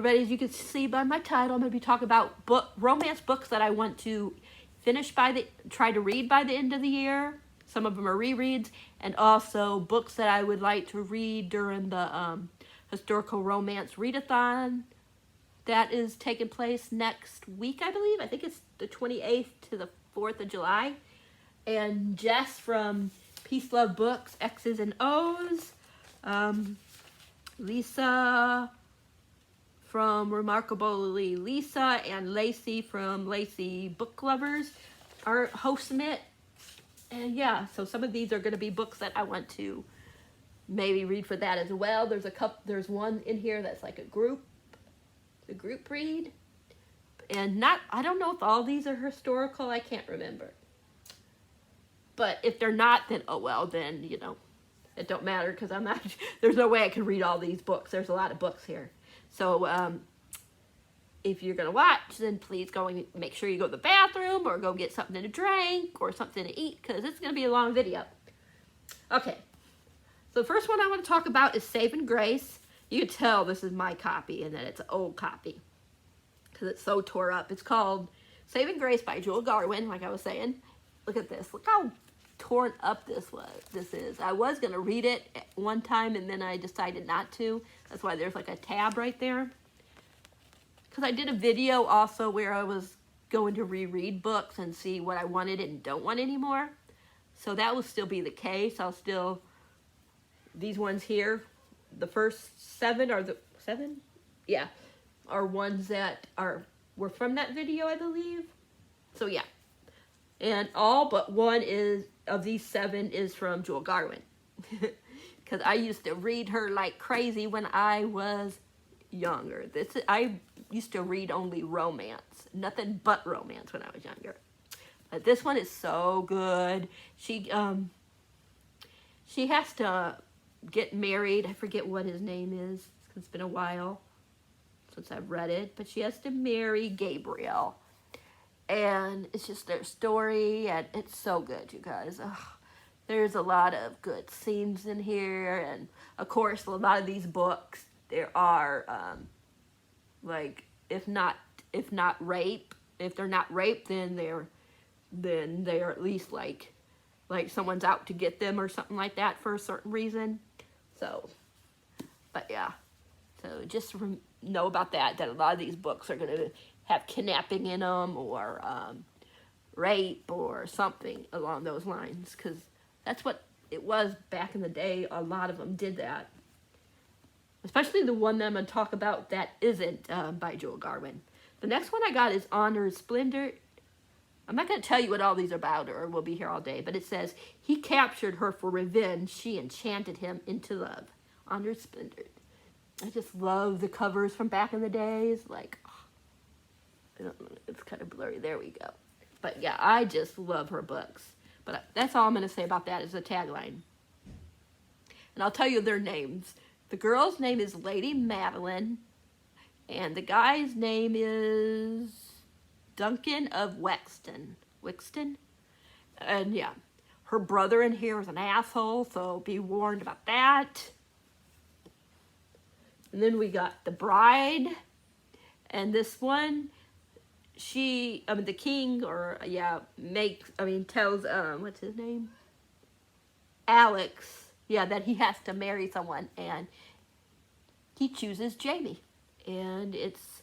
everybody, as you can see by my title, I'm going to be talking about romance books that I want to try to read by the end of the year. Some of them are rereads, and also books that I would like to read during the historical romance readathon that is taking place next week, I believe. I think it's the 28th to the 4th of July. And Jess from Peace Love Books, X's and O's, Lisa from Remarkably Lisa, and Lacey from Lacey Book Lovers are hosting it. And yeah, so some of these are going to be books that I want to maybe read for that as well. There's one in here that's like a group read. And I don't know if all these are historical, I can't remember. But if they're not, then oh well, then, you know, it don't matter, because there's no way I can read all these books. There's a lot of books here. So, if you're going to watch, then please make sure you go to the bathroom or go get something to drink or something to eat, because it's going to be a long video. Okay, so the first one I want to talk about is Saving Grace. You can tell this is my copy and that it's an old copy because it's so tore up. It's called Saving Grace by Jewel Garwin, like I was saying. Look at this. Look how torn up this is. I was going to read it at one time and then I decided not to. That's why there's like a tab right there. Because I did a video also where I was going to reread books and see what I wanted and don't want anymore. So that will still be the case. These ones here, the first 7 are the 7? Yeah, are ones that were from that video, I believe. So yeah. And all but one of these 7 is from Jewel Garwin. Because I used to read her like crazy when I was younger. I used to read only romance. Nothing but romance when I was younger. But this one is so good. She has to get married. I forget what his name is. It's been a while since I've read it. But she has to marry Gabriel. And it's just their story, and it's so good, you guys. Ugh. There's a lot of good scenes in here, and of course, a lot of these books, there are, like, if not rape, if they're not raped, then they're at least like someone's out to get them or something like that for a certain reason. So, but yeah, so just know about that a lot of these books are going to have kidnapping in them or rape or something along those lines, because that's what it was back in the day. A lot of them did that. Especially the one that I'm going to talk about that isn't by Jewel Garwin. The next one I got is Honor Splendor. I'm not going to tell you what all these are about or we'll be here all day, but it says, he captured her for revenge. She enchanted him into love. Honor Splendor. I just love the covers from back in the days. Like, it's kind of blurry. There we go. But yeah, I just love her books. But that's all I'm going to say about that is the tagline. And I'll tell you their names. The girl's name is Lady Madeline. And the guy's name is Duncan of Wexton. And yeah, her brother in here is an asshole, so be warned about that. And then we got The Bride. And this one, the king, tells, what's his name? Alex, that he has to marry someone, and he chooses Jamie. And it's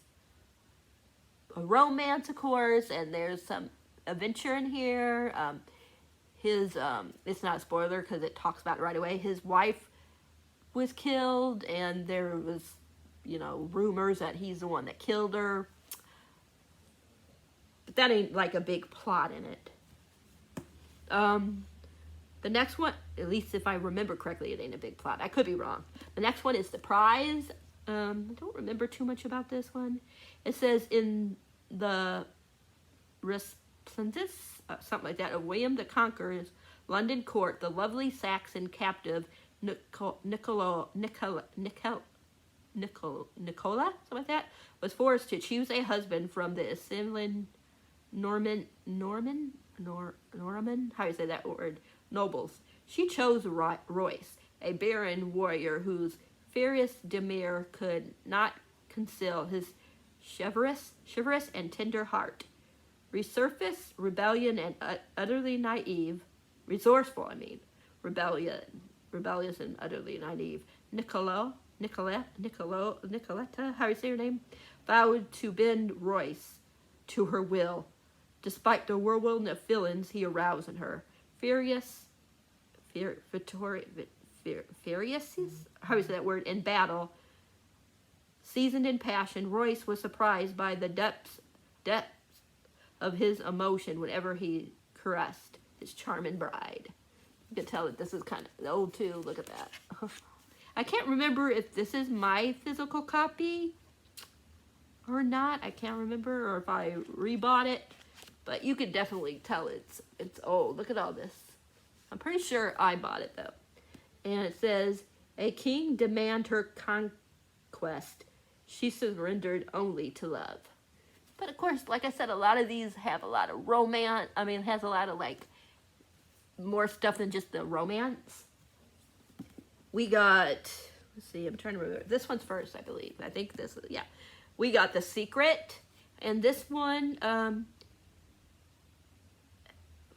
a romance, of course, and there's some adventure in here. It's not a spoiler because it talks about it right away. His wife was killed, and there was, rumors that he's the one that killed her. But that ain't like a big plot in it. The next one, at least if I remember correctly, it ain't a big plot. I could be wrong. The next one is The Prize. I don't remember too much about this one. It says in the Resplendence, something like that, of William the Conqueror's London court, the lovely Saxon captive Nicola, something like that, was forced to choose a husband from the assembling Norman, how do you say that word? Nobles. She chose Royce, a barren warrior whose furious demeanor could not conceal his chivalrous and tender heart. Resurface, rebellion, and utterly naive, resourceful, rebellious and utterly naive. Nicoletta, how do you say her name? Vowed to bend Royce to her will, despite the whirlwind of feelings he aroused in her. Furious, how do you say that word? In battle, seasoned in passion, Royce was surprised by the depths of his emotion whenever he caressed his charming bride. You can tell that this is kind of old too. Look at that. I can't remember if this is my physical copy or not. I can't remember, or if I rebought it. But you can definitely tell it's old. Look at all this. I'm pretty sure I bought it though. And it says, a king demand her conquest. She surrendered only to love. But of course, like I said, a lot of these have a lot of romance. It has a lot of like more stuff than just the romance. We got, let's see, I'm trying to remember. This one's first, I believe. I think this is, yeah. We got The Secret. And this one, I'm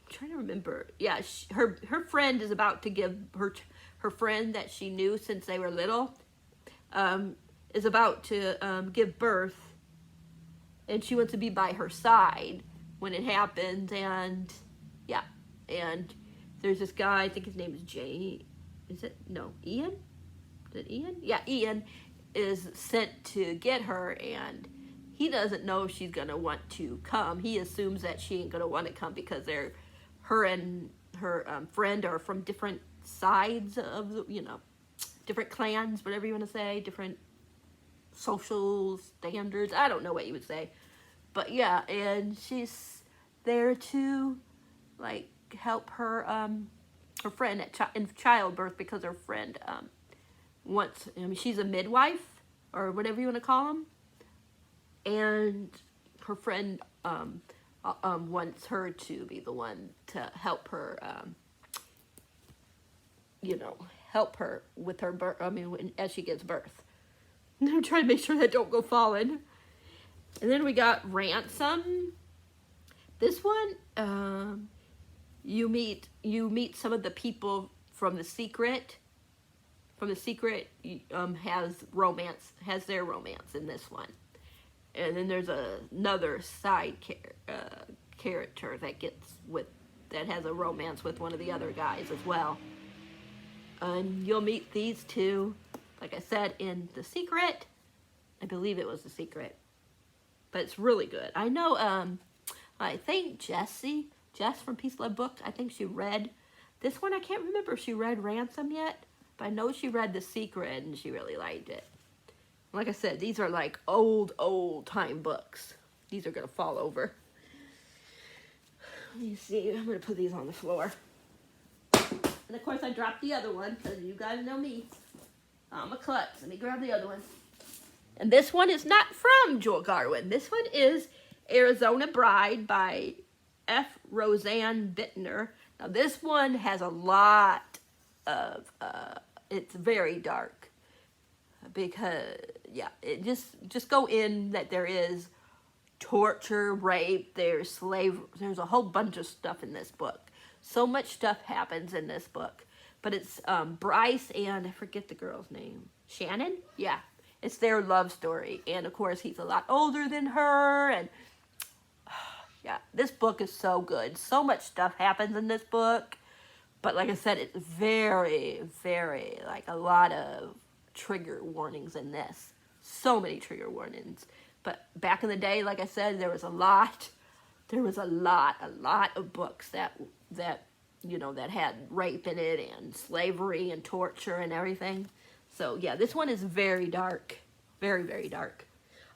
trying to remember. Yeah, her friend is about to give her friend that she knew since they were little, is about to give birth. And she wants to be by her side when it happens. And, yeah. And there's this guy, I think his name is Jay. Is it? No, Ian? Is it Ian? Yeah, Ian is sent to get her, and he doesn't know if she's going to want to come. He assumes that she ain't going to want to come because her and her friend are from different sides of the, different clans, whatever you want to say, different social standards. I don't know what you would say. But yeah, and she's there to, like, help her her friend in childbirth, because her friend wants, she's a midwife or whatever you want to call them, and her friend wants her to be the one to help her, help her with her birth. As she gives birth. I'm trying to make sure that don't go falling. And then we got Ransom. This one, you meet some of the people from The Secret. From The Secret, has their romance in this one. And then there's another side character that has a romance with one of the other guys as well. And you'll meet these two, like I said, in The Secret. I believe it was The Secret. But it's really good. I know, I think Jess from Peace Love Books, I think she read this one. I can't remember if she read Ransom yet, but I know she read The Secret and she really liked it. Like I said, these are like old time books. These are going to fall over. Let me see. I'm going to put these on the floor. And of course I dropped the other one because you guys know me. I'm a klutz. Let me grab the other one. And this one is not from Joel Garwin. This one is Arizona Bride by F. Roseanne Bittner. Now this one has a lot of, it's very dark. Because, yeah, it just go in that there is torture, rape, there's slavery, there's a whole bunch of stuff in this book. So much stuff happens in this book. But it's Bryce and, I forget the girl's name, Shannon? Yeah, it's their love story. And, of course, he's a lot older than her. And, yeah, this book is so good. So much stuff happens in this book. But, like I said, it's very, very, like, a lot of trigger warnings in this. So many trigger warnings. But back in the day, like I said, there was a lot of books that had rape in it and slavery and torture and everything. So yeah, this one is very dark. Very, very dark.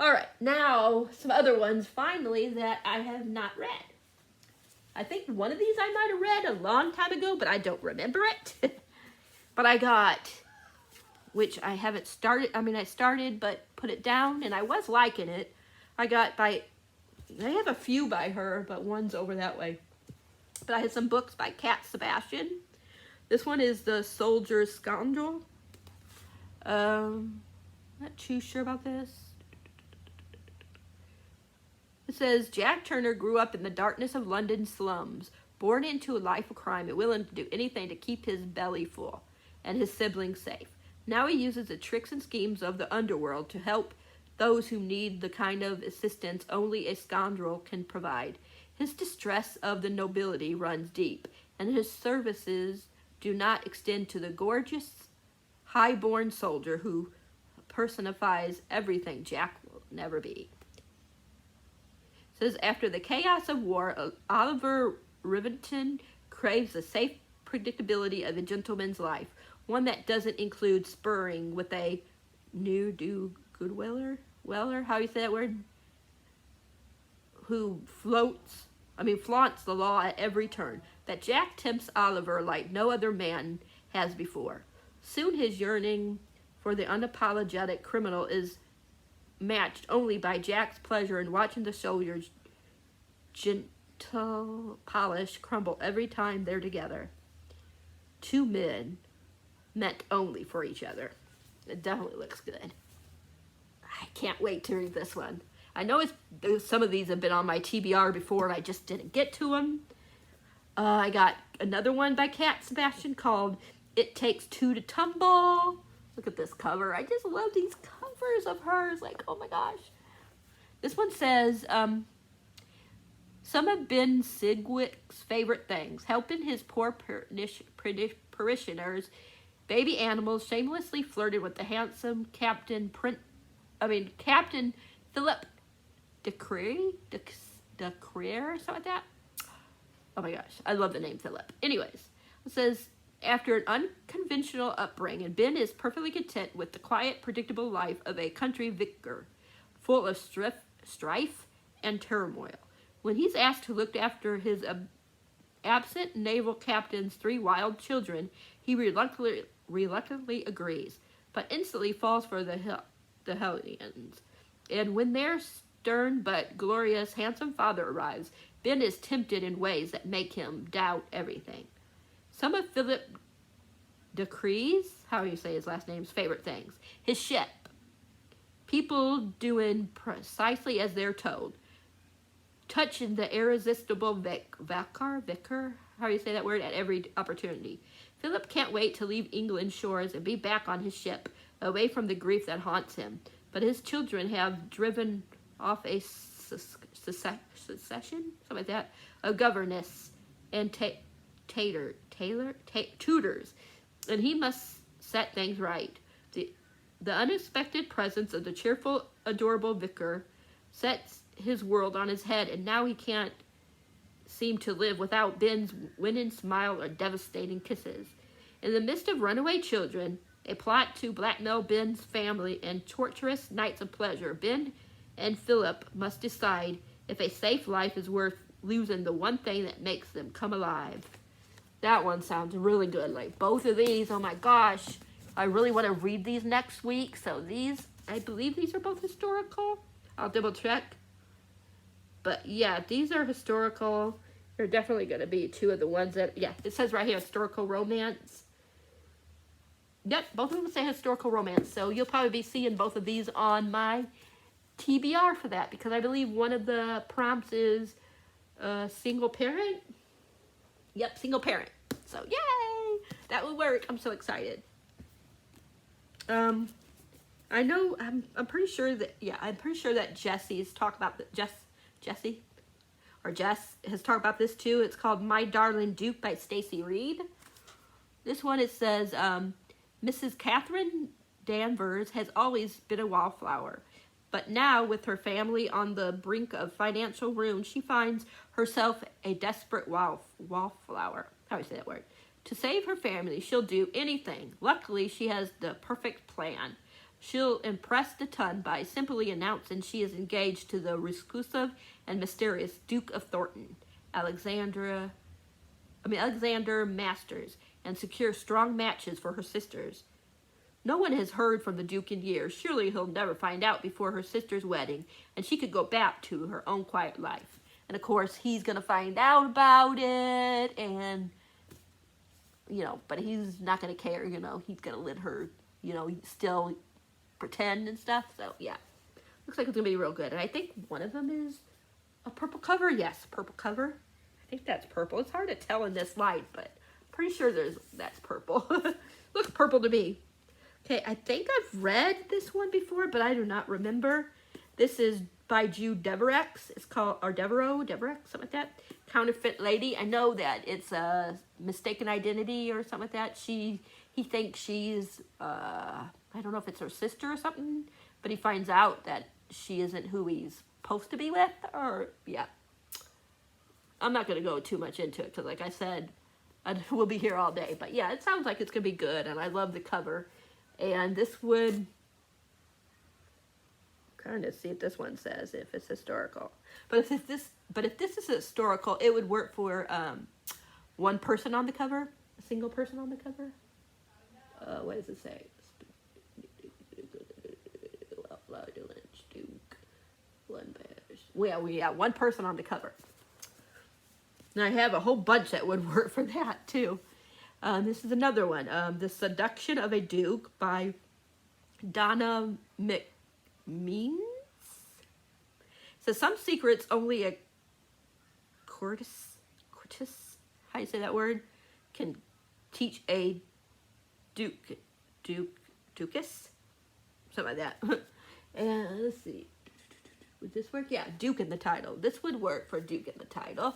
All right, now some other ones finally that I have not read. I think one of these I might have read a long time ago, but I don't remember it. But I got, which I haven't started, I started but put it down, and I was liking it. I have a few by her, but one's over that way. But I had some books by Sebastian. This one is The Soldier's Scoundrel. Not too sure about this. It says, Jack Turner grew up in the darkness of London slums, born into a life of crime and willing to do anything to keep his belly full and his siblings safe. Now he uses the tricks and schemes of the underworld to help those who need the kind of assistance only a scoundrel can provide. His distress of the nobility runs deep, and his services do not extend to the gorgeous, high-born soldier who personifies everything Jack will never be. It says, after the chaos of war, Oliver Rivington craves the safe predictability of a gentleman's life, one that doesn't include spurring with a ne'er-do-goodweller, how do you say that word? Who flaunts the law at every turn. That Jack tempts Oliver like no other man has before. Soon his yearning for the unapologetic criminal is matched only by Jack's pleasure in watching the soldiers' gentle polish crumble every time they're together. Two men meant only for each other. It definitely looks good. I can't wait to read this one. I know some of these have been on my TBR before and I just didn't get to them. I got another one by Sebastian called It Takes Two to Tumble. Look at this cover. I just love these covers of hers. Like, oh my gosh. This one says, some of Ben Sigwick's favorite things, helping his poor parishioners, baby animals, shamelessly flirted with the handsome Captain Philip Decree, or something like that. Oh my gosh, I love the name Philip. Anyways, it says, after an unconventional upbringing, Ben is perfectly content with the quiet, predictable life of a country vicar, full of strife and turmoil. When he's asked to look after his absent naval captain's 3 wild children, he reluctantly agrees, but instantly falls for the Hellions. And when their stern but glorious, handsome father arrives, Ben is tempted in ways that make him doubt everything. Some of Philip Decree's, how do you say his last name's, favorite things. His ship. People doing precisely as they're told. Touching the irresistible vicar, how do you say that word, at every opportunity. Philip can't wait to leave England's shores and be back on his ship, away from the grief that haunts him. But his children have driven off a succession, something like that, of governess and tutors, and he must set things right. The unexpected presence of the cheerful, adorable vicar sets his world on his head, and now he can't seem to live without Ben's winning smile or devastating kisses. In the midst of runaway children, a plot to blackmail Ben's family, and torturous nights of pleasure, Ben and Philip must decide if a safe life is worth losing the one thing that makes them come alive. That one sounds really good. Like both of these, oh my gosh. I really want to read these next week. So these, I believe these are both historical. I'll double check. But yeah, these are historical. They're definitely going to be 2 of the ones that, yeah, it says right here, historical romance. Yep, both of them say historical romance. So you'll probably be seeing both of these on my TBR for that, because I believe one of the prompts is single parent. Yep, single parent. So yay, that will work. I'm so excited. I know, I'm pretty sure that, yeah, I'm pretty sure that Jesse's talked about the, Jess has talked about this too. It's called My Darling Duke by Stacy Reed. This one, it says, Mrs. Catherine Danvers has always been a wallflower, but now with her family on the brink of financial ruin, she finds herself a desperate wallflower. How do you say that word? To save her family, she'll do anything. Luckily, she has the perfect plan. She'll impress the ton by simply announcing she is engaged to the reclusive and mysterious Duke of Thornton, Alexander Masters, and secure strong matches for her sisters. No one has heard from the Duke in years. Surely he'll never find out before her sister's wedding, and she could go back to her own quiet life. And of course, he's going to find out about it, and, you know, but he's not going to care, you know. He's going to let her, you know, still pretend and stuff. So, yeah. Looks like it's going to be real good. And I think one of them is A purple cover? Yes, purple cover. I think that's purple. It's hard to tell in this light, but pretty sure that's purple. Looks purple to me. Okay, I think I've read this one before, but I do not remember. This is by Deborah. It's called, or Deborah, something like that. Counterfeit Lady. I know that it's a mistaken identity or something like that. He thinks she's, I don't know if it's her sister or something, but he finds out that she isn't who he's supposed to be with, or, yeah. I'm not going to go too much into it, because like I said, we'll be here all day. But yeah, it sounds like it's going to be good, and I love the cover. And this would, kind of see if this one says if it's historical. But if this is historical, it would work for one person on the cover, a single person on the cover. What does it say? One person on the cover. And I have a whole bunch that would work for that too. This is another one. The Seduction of a Duke by Donna McMeans. So some secrets only a courteous, how do you say that word, can teach a duchess, something like that. And let's see, would this work? Yeah, Duke in the title. This would work for Duke in the title.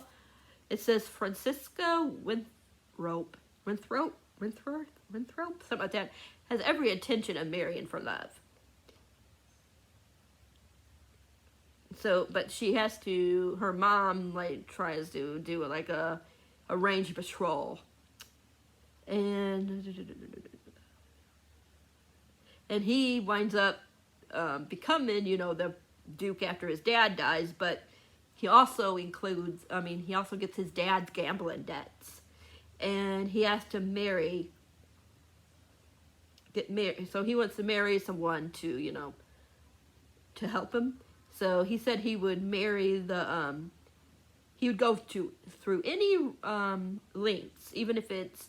It says Francisca Winthrop, something like that, has every intention of marrying for love. So, but she has to, her mom, like, tries to do, like, a range patrol. And he winds up becoming, you know, the Duke after his dad dies, but he also includes, he also gets his dad's gambling debts. And he has to get married. So he wants to marry someone to, you know, to help him. So he said he would marry he would go through any lengths, even if it's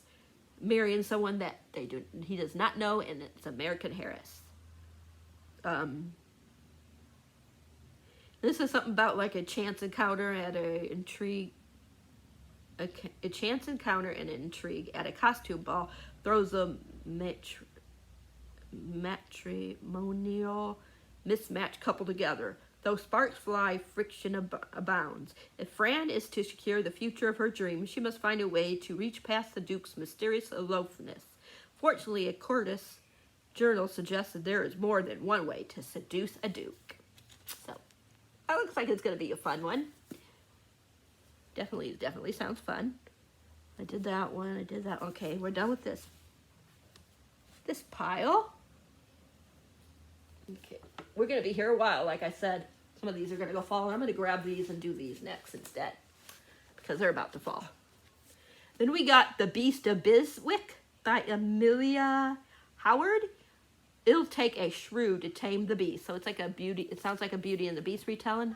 marrying someone that he does not know, and it's American Harris. This is something about like a chance encounter at a chance encounter and an intrigue at a costume ball throws a matrimonial mismatched couple together. Though sparks fly, friction abounds. If Fran is to secure the future of her dreams, she must find a way to reach past the Duke's mysterious aloofness. Fortunately, a Curtis journal suggests that there is more than one way to seduce a Duke. So, that looks like it's going to be a fun one. Definitely sounds fun. I did that one. Okay, we're done with this pile. Okay, we're going to be here a while, like I said. Some of these are going to go fall. I'm going to grab these and do these next instead, because they're about to fall. Then we got The Beast of Bismarck by Amelia Howard. It'll take a shrew to tame the beast. So it's like it sounds like a Beauty and the Beast retelling.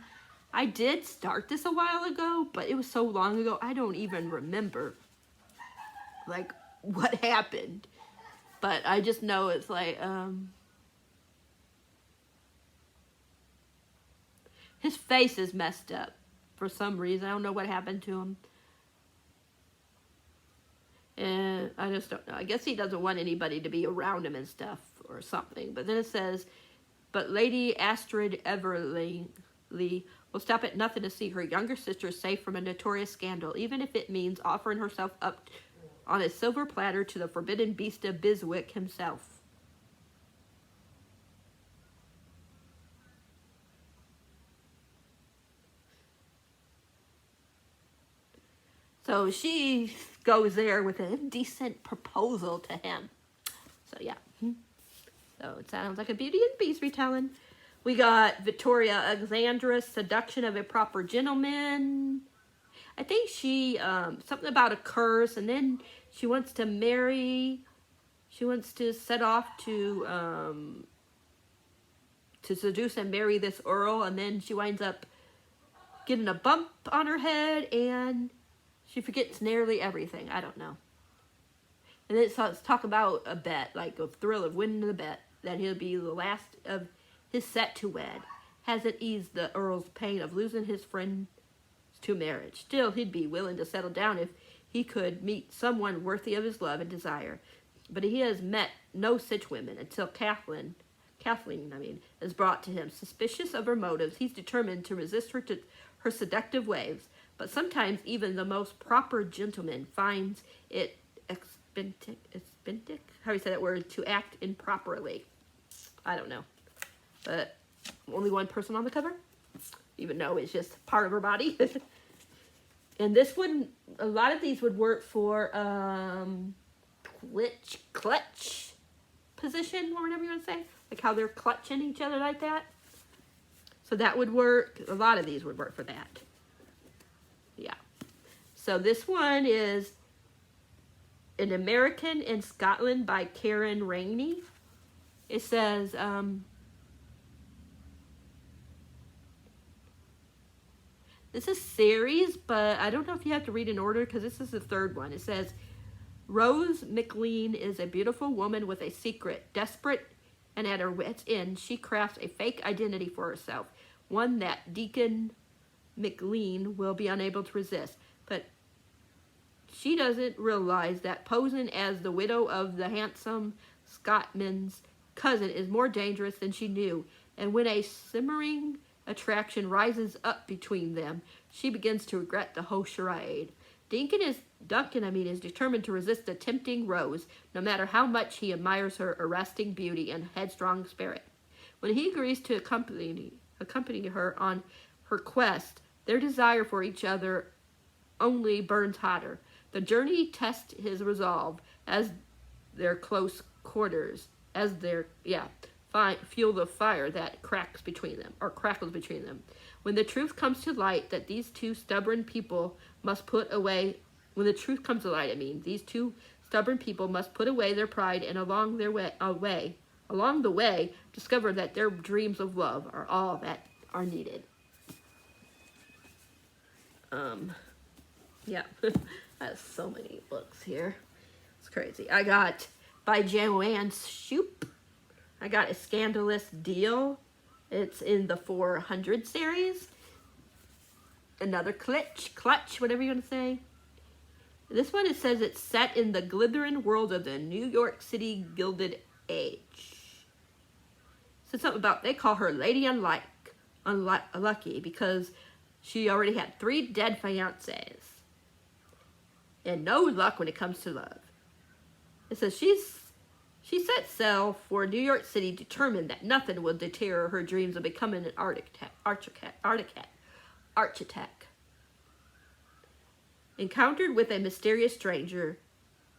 I did start this a while ago, but it was so long ago, I don't even remember, like, what happened. But I just know it's like, his face is messed up for some reason. I don't know what happened to him. And I just don't know. I guess he doesn't want anybody to be around him and stuff or something. But then it says, but Lady Astrid Everly will stop at nothing to see her younger sister safe from a notorious scandal, even if it means offering herself up on a silver platter to the forbidden Beast of Bismarck himself. So she goes there with an indecent proposal to him. So yeah. So it sounds like a Beauty and the Beast retelling. We got Victoria Alexandra's Seduction of a Proper Gentleman. I think she, something about a curse, and then she wants to marry, she wants to set off to seduce and marry this Earl, and then she winds up getting a bump on her head, and she forgets nearly everything. I don't know. And then it's talk about a bet, like a thrill of winning the bet, that he'll be the last of his set to wed. Hasn't eased the Earl's pain of losing his friend to marriage. Still, he'd be willing to settle down if he could meet someone worthy of his love and desire. But he has met no such women until Kathleen, is brought to him. Suspicious of her motives, he's determined to resist her seductive ways. But sometimes even the most proper gentleman finds it expensive, how do you say that word, to act improperly. I don't know. But only one person on the cover, even though it's just part of her body. And this one, a lot of these would work for clutch position, or whatever you want to say. Like how they're clutching each other like that. So that would work. A lot of these would work for that. Yeah. So this one is An American in Scotland by Karen Rainey. It says, this is series, but I don't know if you have to read in order because this is the third one. It says, Rose McLean is a beautiful woman with a secret. Desperate and at her wit's end, she crafts a fake identity for herself, one that Deacon McLean will be unable to resist. But she doesn't realize that posing as the widow of the handsome Scotsman's cousin is more dangerous than she knew. And when a simmering attraction rises up between them, she begins to regret the whole charade. Duncan is determined to resist the tempting Rose, no matter how much he admires her arresting beauty and headstrong spirit. When he agrees to accompany her on her quest, their desire for each other only burns hotter. The journey tests his resolve as their close quarters, fuel the fire that crackles between them. When the truth comes to light that these two stubborn people must put away, these two stubborn people must put away their pride and along the way, discover that their dreams of love are all that are needed. Yeah, I have so many books here. It's crazy. I got by Joanne Shoup. I got A Scandalous Deal. It's in the 400 series. Another clutch, whatever you want to say. This one, it says it's set in the glittering world of the New York City Gilded Age. So something about, they call her Lady Unlucky because she already had 3 dead fiancés. And no luck when it comes to love. It says she set sail for New York City, determined that nothing will deter her dreams of becoming an architect. Encountered with a mysterious stranger,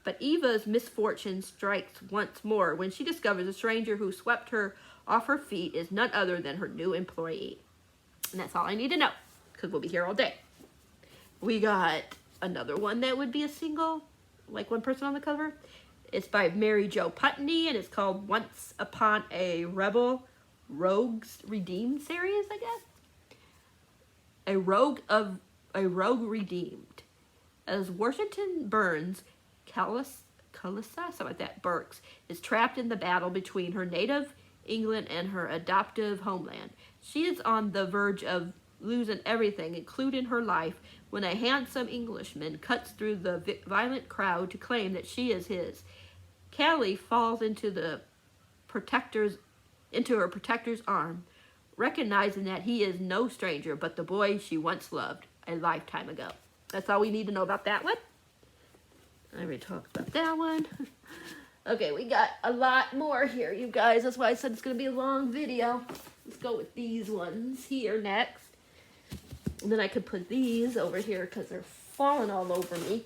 but Eva's misfortune strikes once more when she discovers the stranger who swept her off her feet is none other than her new employee. And that's all I need to know, because we'll be here all day. We got another one that would be a single, like one person on the cover. It's by Mary Jo Putney, and it's called Once Upon a Rebel Rogues Redeemed series, I guess. A Rogue Redeemed. As Washington Burns, something like that, Burks, is trapped in the battle between her native England and her adoptive homeland. She is on the verge of losing everything, including her life, when a handsome Englishman cuts through the violent crowd to claim that she is his. Callie falls into her protector's arm, recognizing that he is no stranger but the boy she once loved a lifetime ago. That's all we need to know about that one. I already talked about that one. Okay, we got a lot more here, you guys. That's why I said it's going to be a long video. Let's go with these ones here next. And then I could put these over here because they're falling all over me.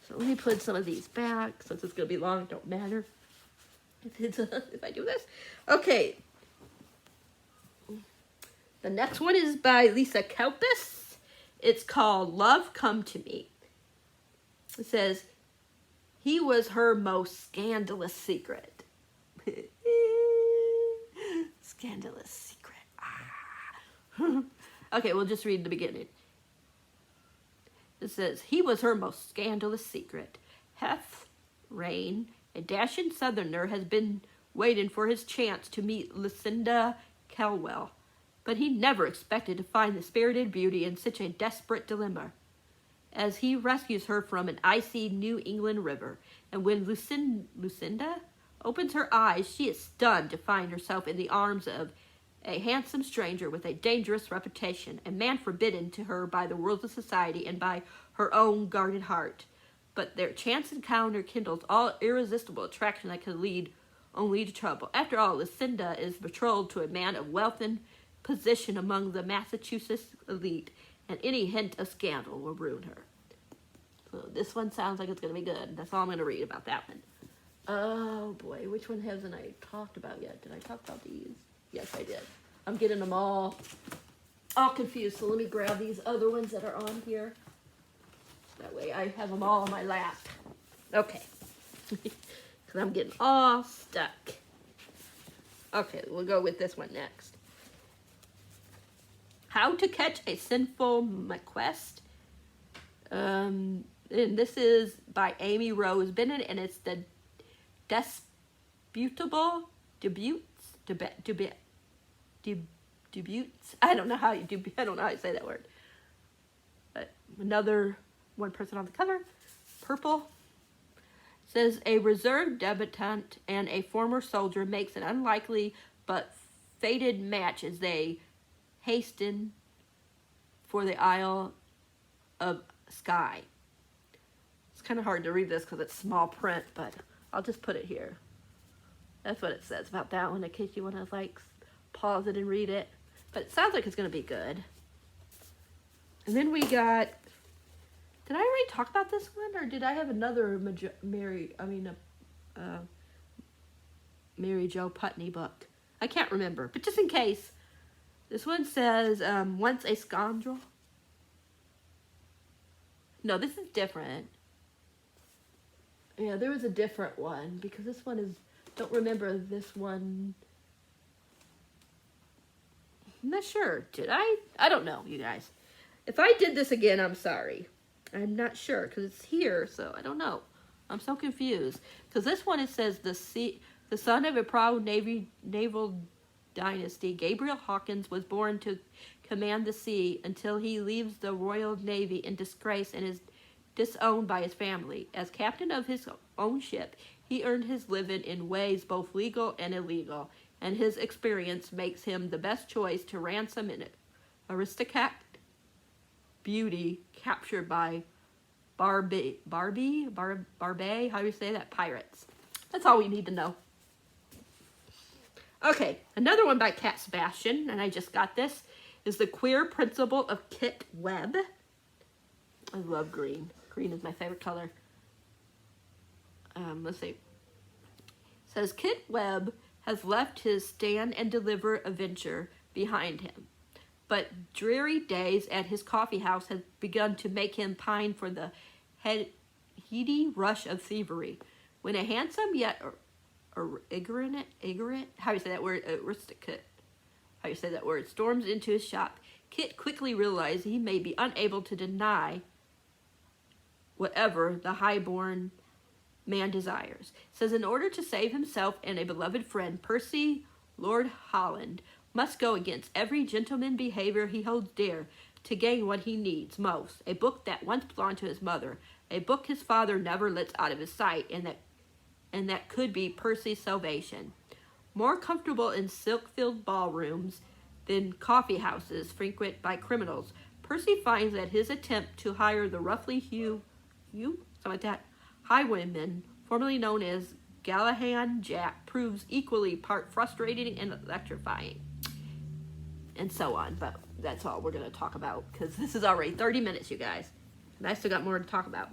So let me put some of these back. Since it's going to be long, it don't matter if I do this. Okay. The next one is by Lisa Kelpis. It's called Love Come to Me. It says, he was her most scandalous secret. Scandalous secret. Okay, we'll just read the beginning. It says, he was her most scandalous secret. Heth Rain, a dashing southerner, has been waiting for his chance to meet Lucinda Kelwell, but he never expected to find the spirited beauty in such a desperate dilemma. As he rescues her from an icy New England river, and when Lucinda opens her eyes, she is stunned to find herself in the arms of a handsome stranger with a dangerous reputation, a man forbidden to her by the world's society and by her own guarded heart. But their chance encounter kindles all irresistible attraction that could lead only to trouble. After all, Lucinda is betrothed to a man of wealth and position among the Massachusetts elite, and any hint of scandal will ruin her. So this one sounds like it's going to be good. That's all I'm going to read about that one. Oh boy, which one hasn't I talked about yet? Did I talk about these? Yes, I did. I'm getting them all confused, so let me grab these other ones that are on here. That way I have them all on my lap. Okay. Because I'm getting all stuck. Okay, we'll go with this one next. How to Catch a Sinful Quest. And this is by Amy Rose Bennett, and it's the Disputable Debuts. Debuts. I don't know how you say that word. But another one person on the cover, purple. Says a reserved debutante and a former soldier makes an unlikely but fated match as they hasten for the Isle of Skye. It's kind of hard to read this because it's small print, but I'll just put it here. That's what it says about that one in case you want to like pause it and read it. But it sounds like it's going to be good. And then we got, did I already talk about this one, or did I have another Mary Jo Putney book? I can't remember, but just in case, this one says, Once a Scoundrel. No, this is different. Yeah, there was a different one, because this one is, don't remember this one. I'm not sure. Did I? I don't know, you guys. If I did this again, I'm sorry. I'm not sure, because it's here, so I don't know. I'm so confused. Because this one, it says, the son of a proud naval dynasty, Gabriel Hawkins was born to command the sea until he leaves the Royal Navy in disgrace and is disowned by his family. As captain of his own ship, he earned his living in ways both legal and illegal, and his experience makes him the best choice to ransom an aristocrat beauty captured by Barbie, how do you say that? Pirates. That's all we need to know. Okay, another one by Sebastian, and I just got this, is The Queer Principle of Kit Webb. I love green. Green is my favorite color. Let's see. It says, Kit Webb has left his stand and deliver adventure behind him, but dreary days at his coffee house have begun to make him pine for the heady rush of thievery. When a handsome yet ignorant, how do you say that word? Aristocrat. How do you say that word? Storms into his shop. Kit quickly realized he may be unable to deny whatever the highborn man desires. It says, in order to save himself and a beloved friend, Percy Lord Holland must go against every gentleman behavior he holds dear to gain what he needs most. A book that once belonged to his mother, a book his father never lets out of his sight, and that could be Percy's salvation. More comfortable in silk-filled ballrooms than coffee houses frequented by criminals, Percy finds that his attempt to hire the roughly highwayman, formerly known as Galahad Jack, proves equally part frustrating and electrifying. And so on, but that's all we're going to talk about, because this is already 30 minutes, you guys. And I still got more to talk about.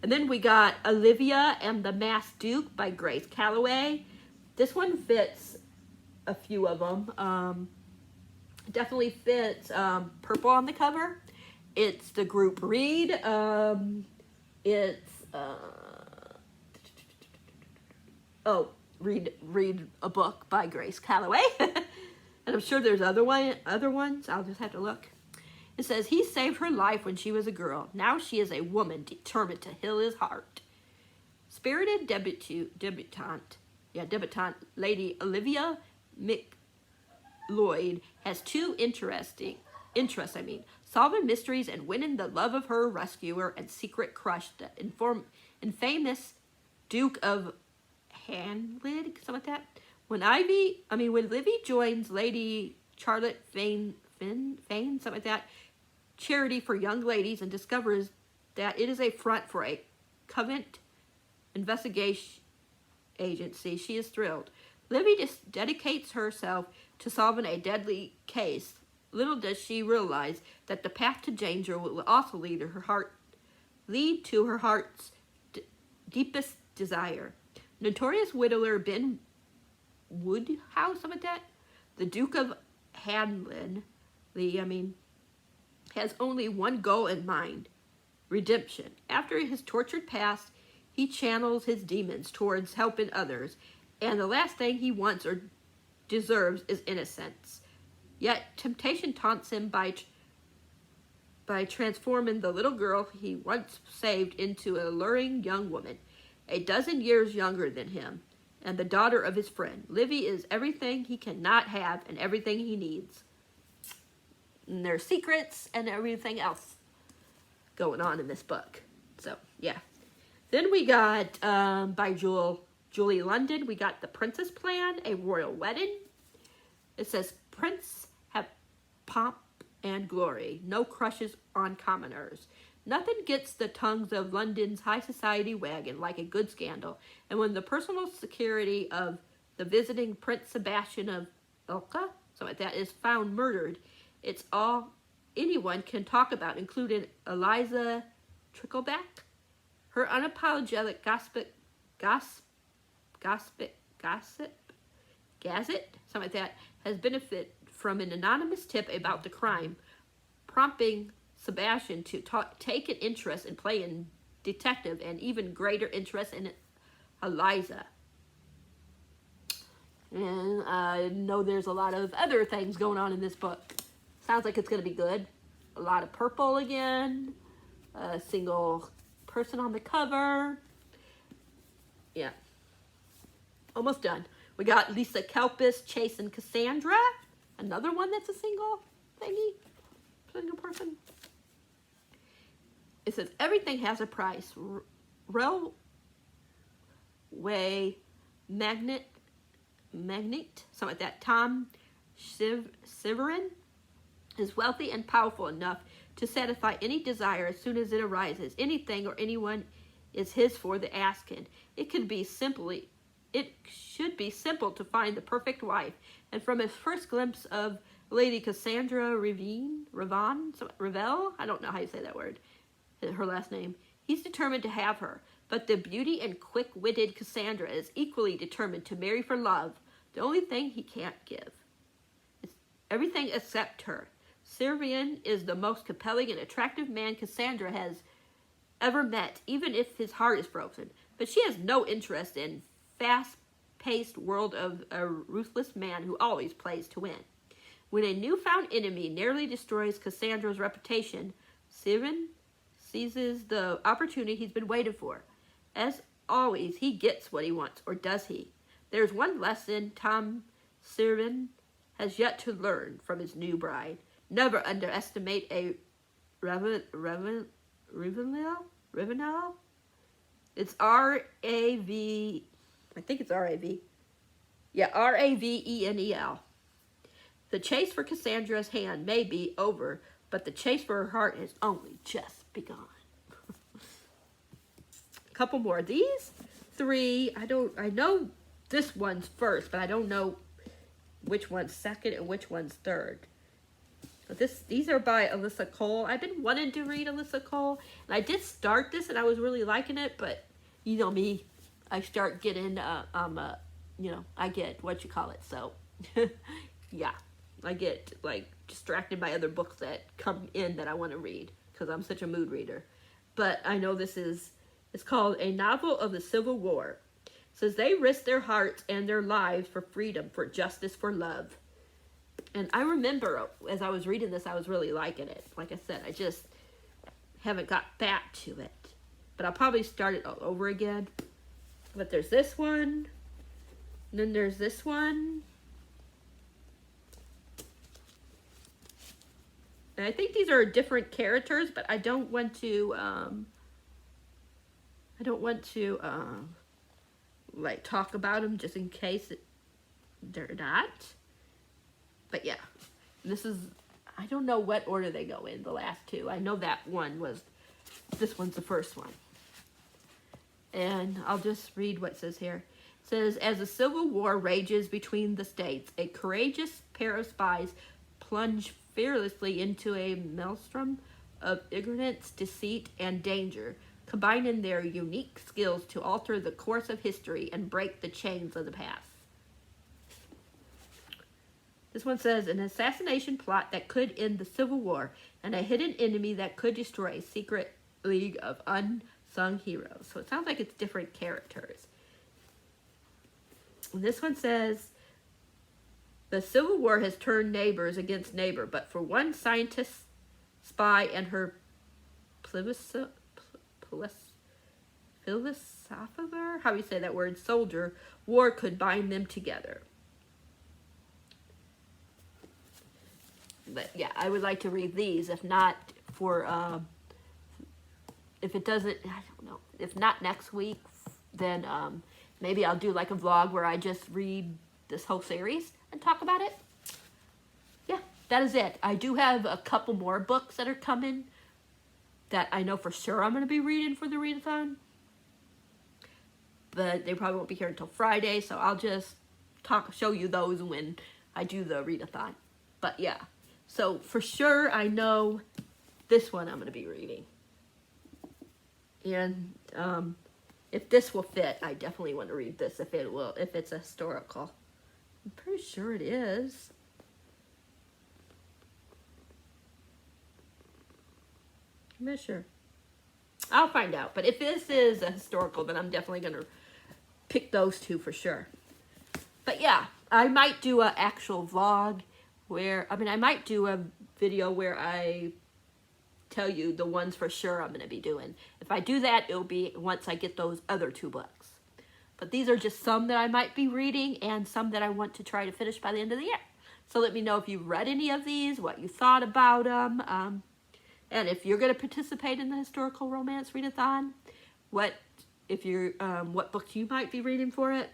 And then we got Olivia and the Masked Duke by Grace Calloway. This one fits a few of them. Definitely fits purple on the cover. It's the group read. Read a book by Grace Calloway. And I'm sure there's other ones. I'll just have to look. It says, he saved her life when she was a girl. Now she is a woman determined to heal his heart. Spirited debutante Lady Olivia Lloyd has two interests, solving mysteries and winning the love of her rescuer and secret crush, the infamous Duke of Hanlid, something like that. When Livy joins Lady Charlotte Fane, something like that, charity for young ladies, and discovers that it is a front for a Covent investigation agency, she is thrilled. Livy just dedicates herself to solving a deadly case. Little does she realize that the path to danger will also lead to her heart's deepest desire. Notorious widower Ben Woodhouse, something like that, the Duke of Hanlon, has only one goal in mind: redemption. After his tortured past, he channels his demons towards helping others, and the last thing he wants or deserves is innocence. Yet temptation taunts him by transforming the little girl he once saved into an alluring young woman, a dozen years younger than him, and the daughter of his friend. Livy is everything he cannot have and everything he needs. And there's secrets and everything else going on in this book. So, yeah. Then we got, by Julie London, we got The Princess Plan, A Royal Wedding. It says, Prince have pomp and glory, no crushes on commoners. Nothing gets the tongues of London's high society wagon like a good scandal, and when the personal security of the visiting Prince Sebastian of Ilka, something like that, is found murdered, it's all anyone can talk about, including Eliza Trickleback. Her unapologetic gossip, something like that, has benefited from an anonymous tip about the crime, prompting Sebastian to take an interest in playing detective and even greater interest in Eliza. And I know there's a lot of other things going on in this book. Sounds like it's going to be good. A lot of purple again. A single person on the cover. Yeah. Almost done. We got Lisa Kelpis chasing Cassandra. Another one that's a single thingy. Single person. It says, everything has a price. Railway magnate, something like that. Tom Severin is wealthy and powerful enough to satisfy any desire as soon as it arises. Anything or anyone is his for the asking. It should be simple to find the perfect wife. And from his first glimpse of Lady Cassandra Revel, I don't know how you say that word, her last name, he's determined to have her. But the beauty and quick-witted Cassandra is equally determined to marry for love. The only thing he can't give is everything except her. Servian is the most compelling and attractive man Cassandra has ever met, even if his heart is broken. But she has no interest in fast-paced world of a ruthless man who always plays to win. When a newfound enemy nearly destroys Cassandra's reputation, Servian seizes the opportunity he's been waiting for. As always, he gets what he wants, or does he? There's one lesson Tom Servian has yet to learn from his new bride. Never underestimate a Ravenel? It's R-A-V, I think it's R-A-V. Yeah, R-A-V-E-N-E-L. The chase for Cassandra's hand may be over, but the chase for her heart has only just begun. A couple more. These three, I know this one's first, but I don't know which one's second and which one's third. But these are by Alyssa Cole. I've been wanting to read Alyssa Cole, and I did start this, and I was really liking it, but you know me, I start getting, I get so, yeah, I get, distracted by other books that come in that I want to read, because I'm such a mood reader. But I know it's called A Novel of the Civil War. It says, they risked their hearts and their lives for freedom, for justice, for love. And I remember, as I was reading this, I was really liking it. Like I said, I just haven't got back to it. But I'll probably start it all over again. But there's this one. And then there's this one. And I think these are different characters, but I don't want to, like, talk about them just in case they're not. But yeah, this is, I don't know what order they go in, the last two. I know that one was, this one's the first one. And I'll just read what it says here. It says, as a civil war rages between the states, a courageous pair of spies plunge fearlessly into a maelstrom of ignorance, deceit, and danger, combining their unique skills to alter the course of history and break the chains of the past. This one says, an assassination plot that could end the Civil War and a hidden enemy that could destroy a secret league of unsung heroes. So it sounds like it's different characters. This one says, the Civil War has turned neighbors against neighbor, but for one scientist, spy, and her philosopher, how do you say that word, soldier, war could bind them together. But yeah, I would like to read these, if not for, if it doesn't, I don't know, if not next week, then maybe I'll do like a vlog where I just read this whole series and talk about it. Yeah, that is it. I do have a couple more books that are coming that I know for sure I'm going to be reading for the readathon. But they probably won't be here until Friday, so I'll just show you those when I do the readathon. But yeah, so for sure I know this one I'm going to be reading. And if this will fit, I definitely want to read this if it's a historical. I'm pretty sure it is. I'm not sure. I'll find out. But if this is a historical, then I'm definitely going to pick those two for sure. But yeah, I might do an actual vlog where, I might do a video where I tell you the ones for sure I'm going to be doing. If I do that, it'll be once I get those other two books. But these are just some that I might be reading and some that I want to try to finish by the end of the year. So let me know if you've read any of these, what you thought about them, and if you're going to participate in the historical romance readathon, what books you might be reading for it.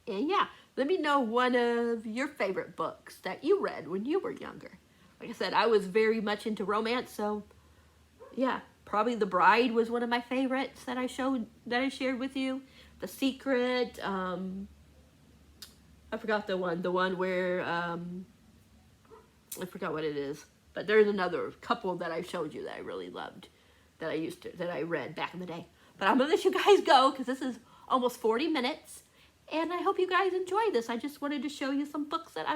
And yeah, let me know one of your favorite books that you read when you were younger. Like I said, I was very much into romance, so yeah, probably The Bride was one of my favorites that I shared with you. The Secret, I forgot the one where, I forgot what it is, but there's another couple that I showed you that I really loved, that I read back in the day. But I'm gonna let you guys go, because this is almost 40 minutes, and I hope you guys enjoy this. I just wanted to show you some books that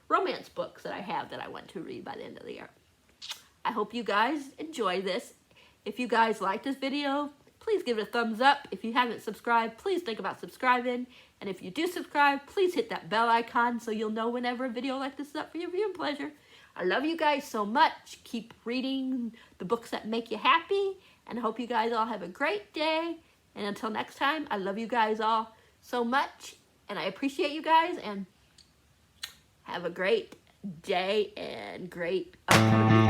romance books that I have that I want to read by the end of the year. I hope you guys enjoy this. If you guys like this video, please give it a thumbs up. If you haven't subscribed, please think about subscribing. And if you do subscribe, please hit that bell icon so you'll know whenever a video like this is up for your viewing pleasure. I love you guys so much. Keep reading the books that make you happy. And I hope you guys all have a great day. And until next time, I love you guys all so much. And I appreciate you guys. And have a great day and great upcoming